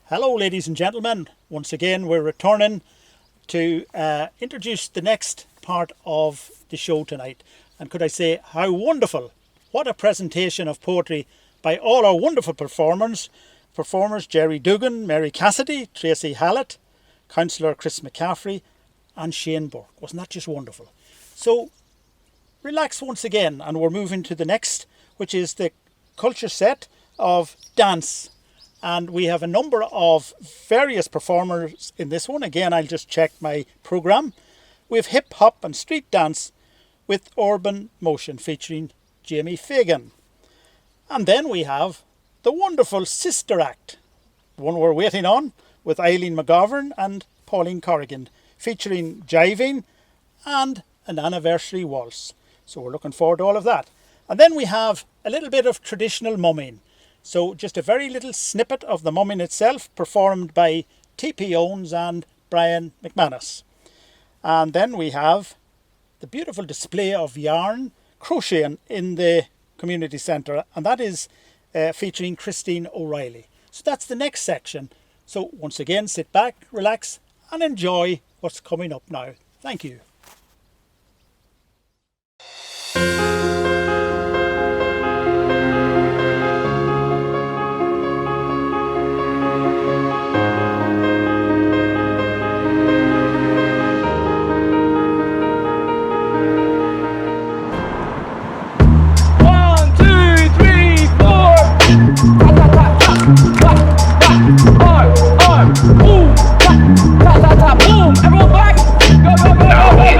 Hello, ladies and gentlemen. Once again, we're returning to introduce the next part of the show tonight. And could I say, how wonderful! What a presentation of poetry by all our wonderful performers. Jerry Dugan, Mary Cassidy, Tracy Hallett, Councillor Chris McCaffrey, and Shane Burke. Wasn't that just wonderful? So, relax once again, and we're moving to the next, which is the culture set of dance. And we have a number of various performers in this one. Again, I'll just check my programme. We have hip hop and street dance with urban motion featuring Jamie Fagan. And then we have the wonderful Sister Act, one we're waiting on, with Eileen McGovern and Pauline Corrigan, featuring jiving and an anniversary waltz. So we're looking forward to all of that. And then we have a little bit of traditional mumming. So just a very little snippet of the mumming itself, performed by T.P. Owens and Brian McManus. And then we have the beautiful display of yarn crocheting in the community centre, and that is featuring Christine O'Reilly. So that's the next section. So once again, sit back, relax, and enjoy what's coming up now. Thank you. Boom, everyone back, go, go, go, go.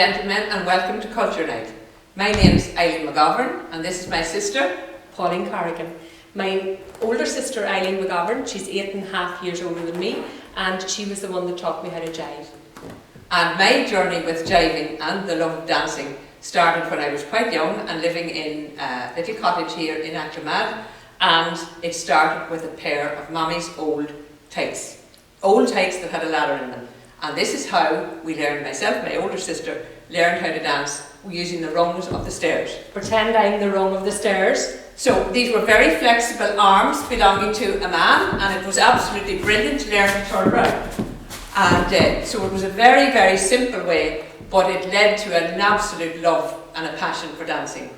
gentlemen, and welcome to Culture Night. My name's Eileen McGovern, and this is my sister, Pauline Corrigan. My older sister, Eileen McGovern, she's 8.5 years older than me, and she was the one that taught me how to jive. And my journey with jiving and the love of dancing started when I was quite young and living in a little cottage here in Armagh, and it started with a pair of Mommy's old tights that had a ladder in them. And this is how we learned, myself, my older sister, learned how to dance using the rungs of the stairs. Pretend I'm the rung of the stairs. So these were very flexible arms belonging to a man, and it was absolutely brilliant to learn to turn around. And so it was a very, very simple way, but it led to an absolute love and a passion for dancing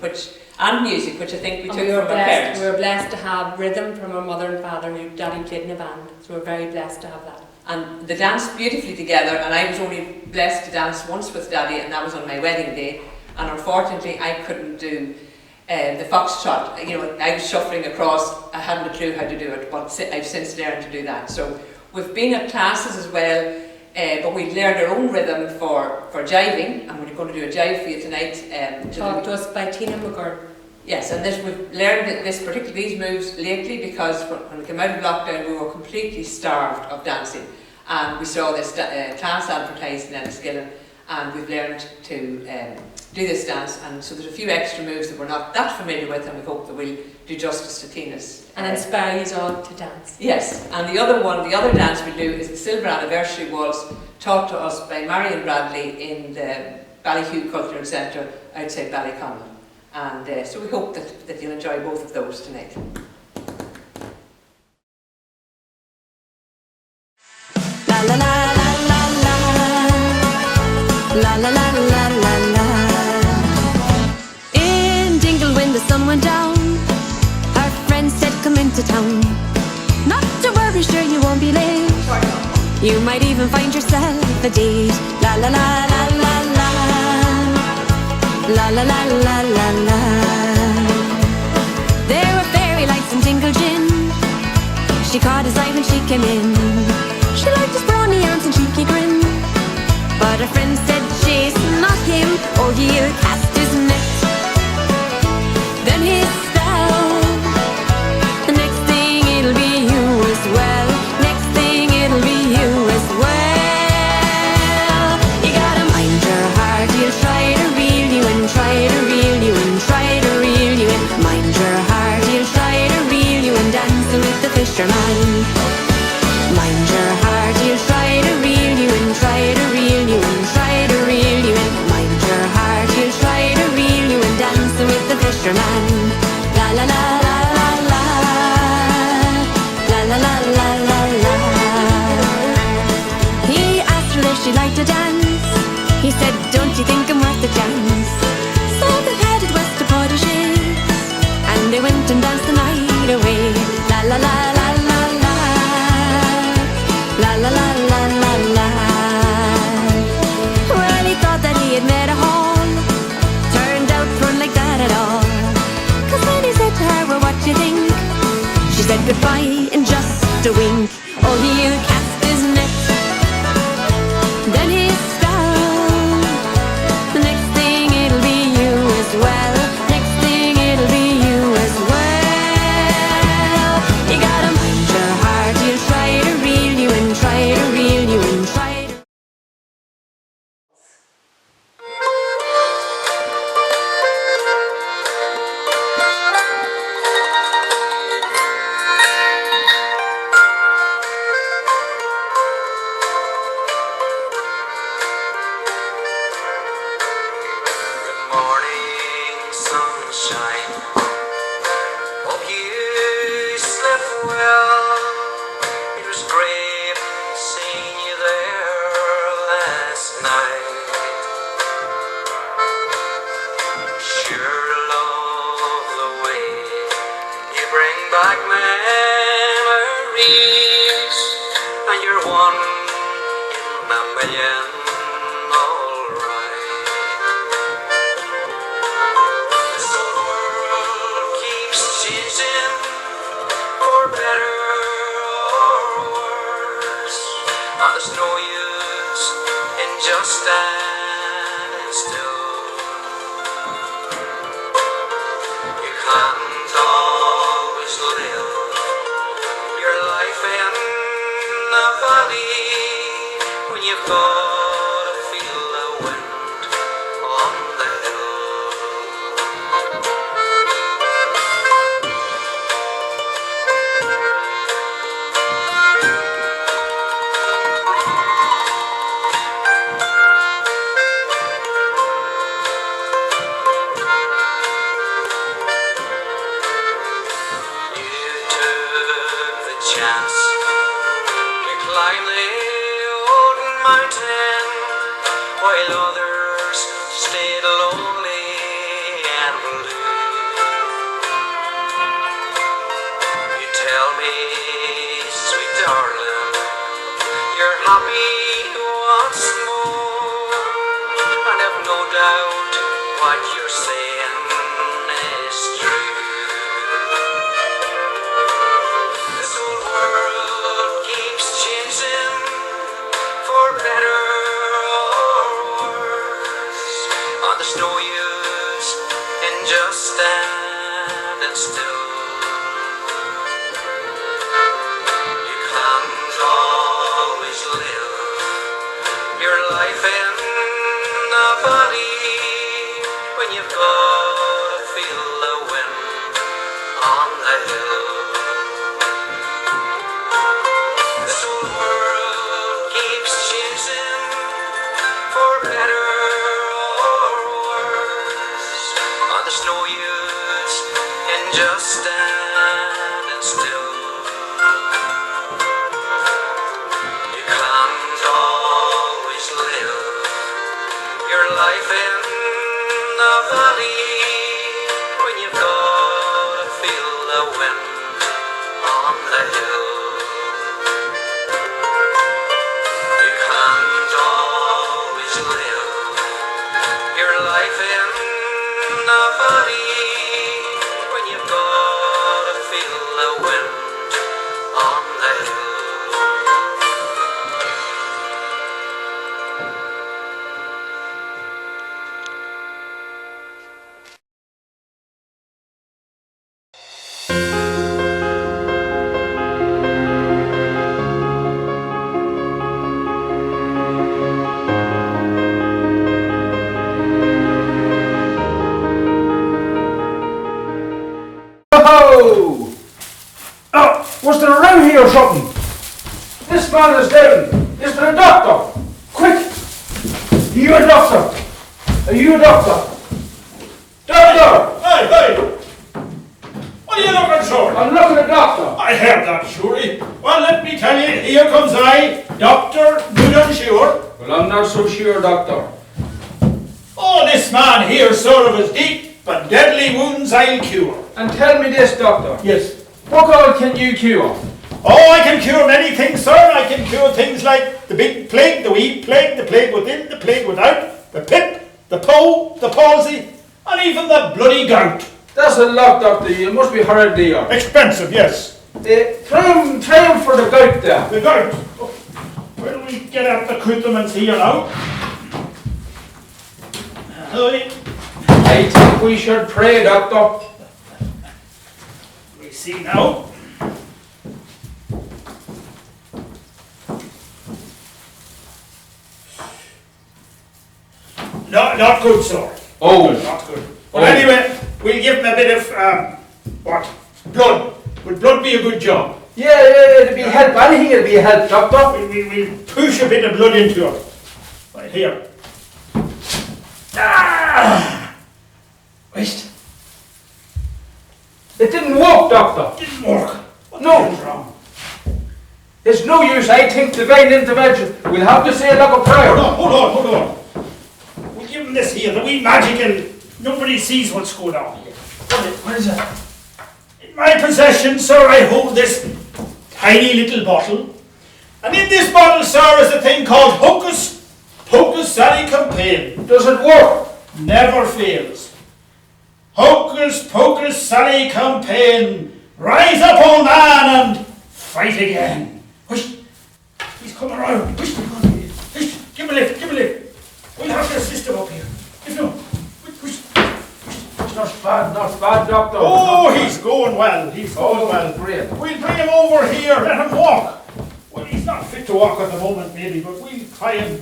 and music, which I think we took from our parents. We were blessed to have rhythm from our mother and father, who Daddy played in a band, so we're very blessed to have that. And they danced beautifully together, and I was only blessed to dance once with Daddy, and that was on my wedding day. And unfortunately, I couldn't do the foxtrot. You know, I was shuffling across, I hadn't a clue how to do it, but I've since learned to do that. So we've been at classes as well, but we've learned our own rhythm for jiving, and we're going to do a jive for you tonight. Taught to us by Tina McGurn. Yes, and we've learned particularly these moves lately because when we came out of lockdown we were completely starved of dancing, and we saw this class advertised in Enniskillen, and we've learned to do this dance, and so there's a few extra moves that we're not that familiar with, and we hope that we'll do justice to Tina's. And inspire you all to dance. Yes, and the other dance we do is the Silver Anniversary Waltz, taught to us by Marion Bradley in the Ballyhue Cultural Centre outside Ballyconnell. And so we hope that you'll enjoy both of those tonight. La la la la la la la la la la la. In Dingle, when the sun went down, our friends said come into town. Not to worry, sure you won't be late. You might even find yourself a date. La la la la la la. La la la la la la. There were fairy lights in Dingle Gin. She caught his eye when she came in. She liked his brawny arms and cheeky grin, but her friend said she's not him, or he'll cast his net. Then he spell. The next thing it'll be you as well. Next thing it'll be you as well. You gotta mind your heart, he'll try to reel you in, try to reel you in, try to reel you in. Mind your heart, he'll try to reel you in, dancing with the fisherman. Mind your heart, he'll try to reel you in, try to reel you in, try to reel you in. Mind your heart, he'll try to reel you in, dancing with the fisherman. La la la la la la. La la la la la la. He asked her if she'd like to dance. He said, don't you think I'm worth a chance? So they headed west to Portages, and they went and danced the night away. La la la la la la. La la la la la la. Well, he thought that he had met a haul. Turned out run like that at all. Cause when he said to her, well, what do you think? She said goodbye in just a wink. Oh, he'll cast his net. Then he spell. The next thing it'll be you as well. Next thing it'll be you as well. You gotta mind your heart, you'll try to reel you in, try to reel you in, try to. Sunshine, hope you slept well. It was great seeing you there last night. Sure love the way you bring back memories, and you're one in a million. Alright. This old world can't always live your life in a valley when you've got to feel the wind on the hill. You took the chance, you climbed the old mountain, while others stayed lonely and blue. You tell me, sweet darling, you're happy once more, and I've no doubt what you're saying is true. This old world keeps changing for better or worse, and there's no use in just standing still. You can't always live your life in a valley when you've got to feel the wind on the hill. This old world keeps changing for better or worse, and there's no use in just standing still. You can't always live your life in a valley when you've got to feel the wind on the hill. You can't always live your life in a valley when you've got to feel the wind on the hill. Oh! Oh, was there a row here or something? This man is down. Is there a doctor? Quick! Are you a doctor? Are you a doctor? Doctor! Hey, hey! What are you looking for? I'm looking at doctor. I heard that, surely. Well, let me tell you, here comes I, Dr. Good Unsure. Well, I'm not so sure, doctor. Oh, this man here, sir, of his deep but deadly wounds I'll cure. And tell me this, doctor. Yes. What all can you cure? Oh, I can cure many things, sir. I can cure things like the big plague, the wee plague, the plague within, the plague without, the pip, the po, the palsy, and even the bloody gout. That's a lot, doctor. You must be hereditary. Expensive, yes. Try him for the gout there. The gout. Oh, where do we get at the accoutrements here now? I think we should pray, doctor. We see now. No, not good, sir. Oh. Not good. But anyway, we'll give him a bit of, what? Blood. Would blood be a good job? Yeah, it'll be help. Anything will be help, doctor. We'll push a bit of blood into it. Right here. Ah! Wait. It didn't work, doctor. Didn't work. What No. the hell's wrong? There's no use. I think divine intervention. We'll have to say like a prayer. Hold on. We'll give him this here, the wee magic, and nobody sees what's going on here. What is that? In my possession, sir, I hold this tiny little bottle. And in this bottle, sir, is a thing called Hocus Pocus Sally-Campaign. Does it work? Never fails. Hocus Pocus Sally-Campaign. Rise up, old man, and fight again. Hush. He's coming around. Hush. Hush. Give him a lift. We'll have to assist him up here. If no. Hush. not bad, Doctor. Oh, he's going well. He's going Oh, well. great. We'll bring him over here, let him walk. Well, he's not fit to walk at the moment, maybe, but we'll try and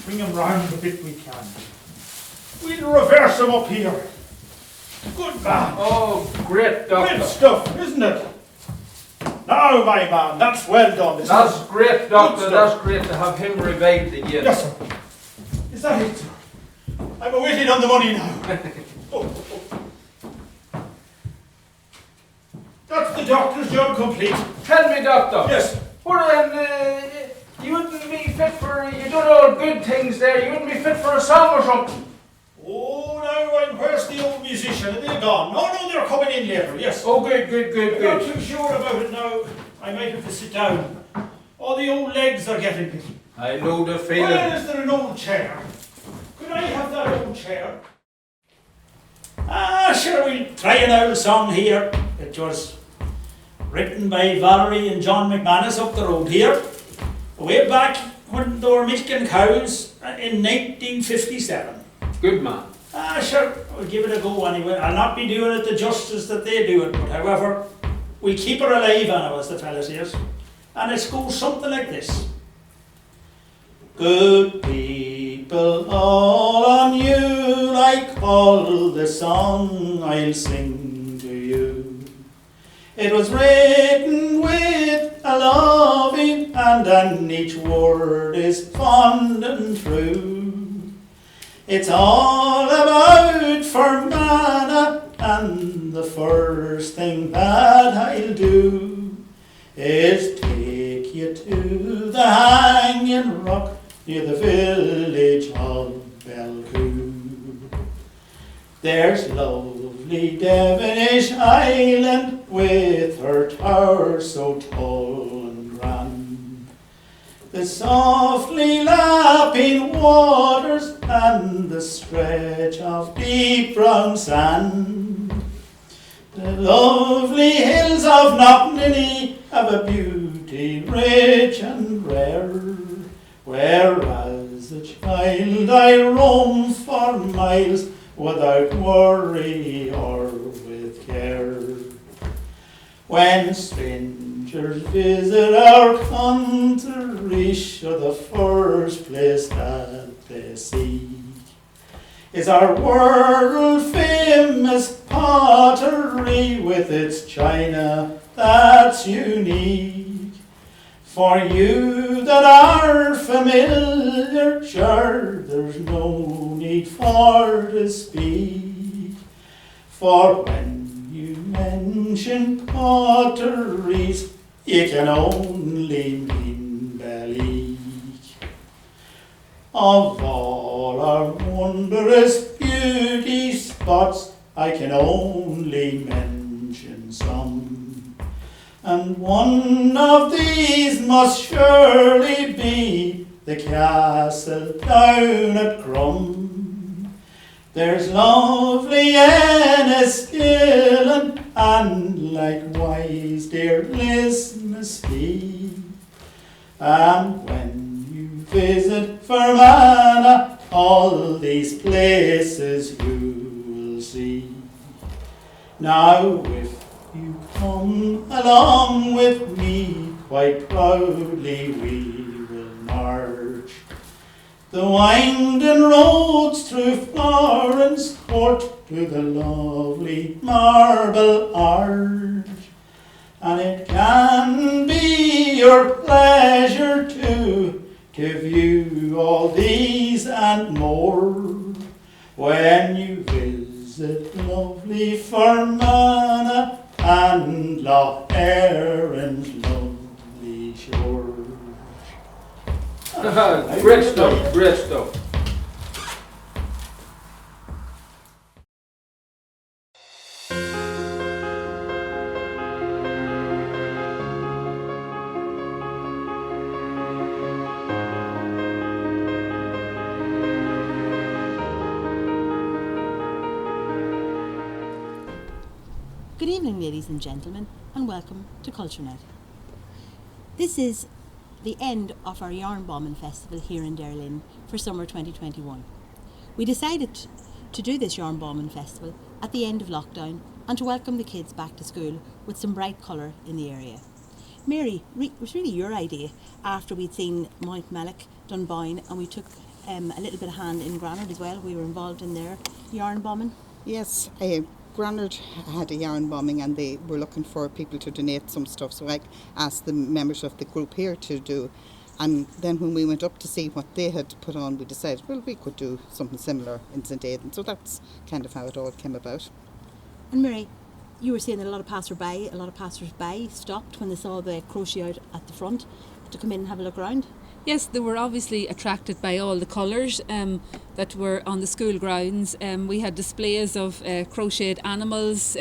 bring him round a bit we can. We'll reverse him up here. Good man. Oh, great, Doctor. Great stuff, isn't it? Now, my man, that's well done, isn't That's it? great, Doctor. Good That's stuff. great to have him revived again. Yes, sir. Is that it, sir? I'm awaiting on the money now. Oh. That's the doctor's job complete. Tell me, Doctor. Yes. You wouldn't be fit for, you done all good things there, you wouldn't be fit for a song or something. Oh, now, and where's the old musician? Are they gone? No, they're coming in later, yes. Oh, good. I'm not too sure about it now. I might have to sit down. All the old legs are getting me. I know the feeling. Well, is there an old chair? Could I have that old chair? Sure, we'll try an old song here. It was written by Valerie and John McManus up the road here, way back when they were milking cows in 1957. Good man. Sure, we'll give it a go anyway. I'll not be doing it the justice that they do it, but however, we keep her alive, Anna, as the fella says. And it goes something like this. Good people, all on you, I call the song I'll sing to you. It was written with a loving hand, and each word is fond and true. It's all about Fermanagh, and the first thing that I'll do is take you to the hanging rock near the village of Belcoo. There's lovely Devonish Island with her tower so tall and grand, the softly lapping waters and the stretch of deep brown sand. The lovely hills of Knocknilly have a beauty rich and rare, where as a child I roamed for miles without worry or with care. When strangers visit our country, sure the first place that they see is our world famous pottery with its china that's unique. For you that are familiar, sure there's no need for to speak. For when you mention potteries, you can only mean Ballyke. Of all our wondrous beauty spots, I can only mention some. And one of these must surely be the castle down at Crum. There's lovely Enniskillen and likewise dear Lismsby. And when you visit Fermanagh, all these places you will see. Now if you come along with me, quite proudly we will march the winding roads through Florence Court to the lovely Marble Arch. And it can be your pleasure to view all these and more when you visit lovely Fermanagh and Lough Erin's lovely shores. Great stuff, great stuff. Good evening, ladies and gentlemen, and welcome to CultureNet. This is the end of our Yarn Bombing Festival here in Derrylin for summer 2021. We decided to do this Yarn Bombing Festival at the end of lockdown and to welcome the kids back to school with some bright colour in the area. Mary, it was really your idea after we'd seen Mount Mellick, Dunboyne, and we took a little bit of hand in Granard as well. We were involved in their yarn bombing. Yes, Granard had a yarn bombing and they were looking for people to donate some stuff, so I asked the members of the group here to do. And then when we went up to see what they had put on, we decided, well, we could do something similar in St Aidan. So that's kind of how it all came about. And Mary, you were saying that a lot of passers-by stopped when they saw the crochet out at the front to come in and have a look around. Yes, they were obviously attracted by all the colours that were on the school grounds. We had displays of crocheted animals,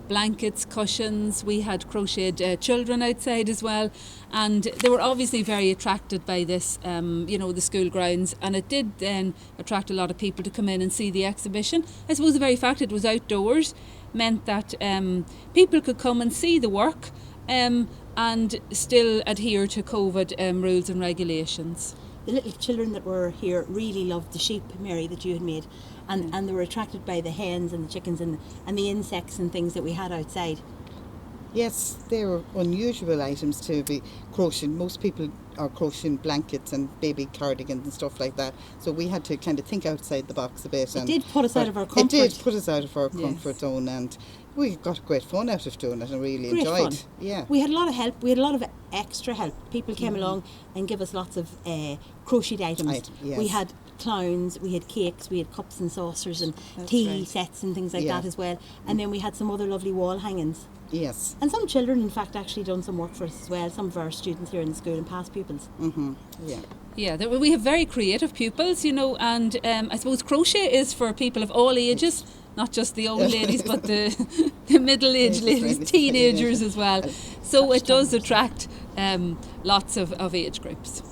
blankets, cushions. We had crocheted children outside as well, and they were obviously very attracted by this, the school grounds, and it did then attract a lot of people to come in and see the exhibition. I suppose the very fact it was outdoors meant that people could come and see the work and still adhere to COVID rules and regulations. The little children that were here really loved the sheep, Mary, that you had made, and they were attracted by the hens and the chickens and the insects and things that we had outside. Yes, they were unusual items to be crocheting. Most people are crocheting blankets and baby cardigans and stuff like that. So we had to kind of think outside the box a bit. It did put us out of our comfort. It did put us out of our comfort zone, and we got great fun out of doing it and really enjoyed. Fun. Yeah. We had a lot of help. We had a lot of extra help. People came along and gave us lots of crocheted items. Yes. We had clowns, we had cakes, we had cups and saucers and tea sets and things like that as well. And then we had some other lovely wall hangings. Yes. And some children, in fact, actually done some work for us as well. Some of our students here in the school and past pupils. Yeah. Yeah, we have very creative pupils, and I suppose crochet is for people of all ages, not just the old ladies, but the middle-aged ladies, teenagers as well. So it does attract lots of age groups.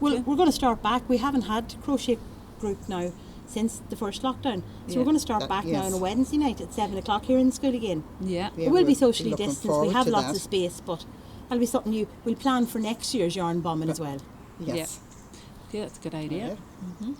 Well, we're going to start back. We haven't had crochet group now since the first lockdown. So we're going to start back now on a Wednesday night at 7 o'clock here in the school again. Yeah. It will be socially looking distanced. We have to lots that. of space, but that'll be something we'll plan for next year's yarn bombing as well. Yes. Yeah, that's a good idea. Yeah.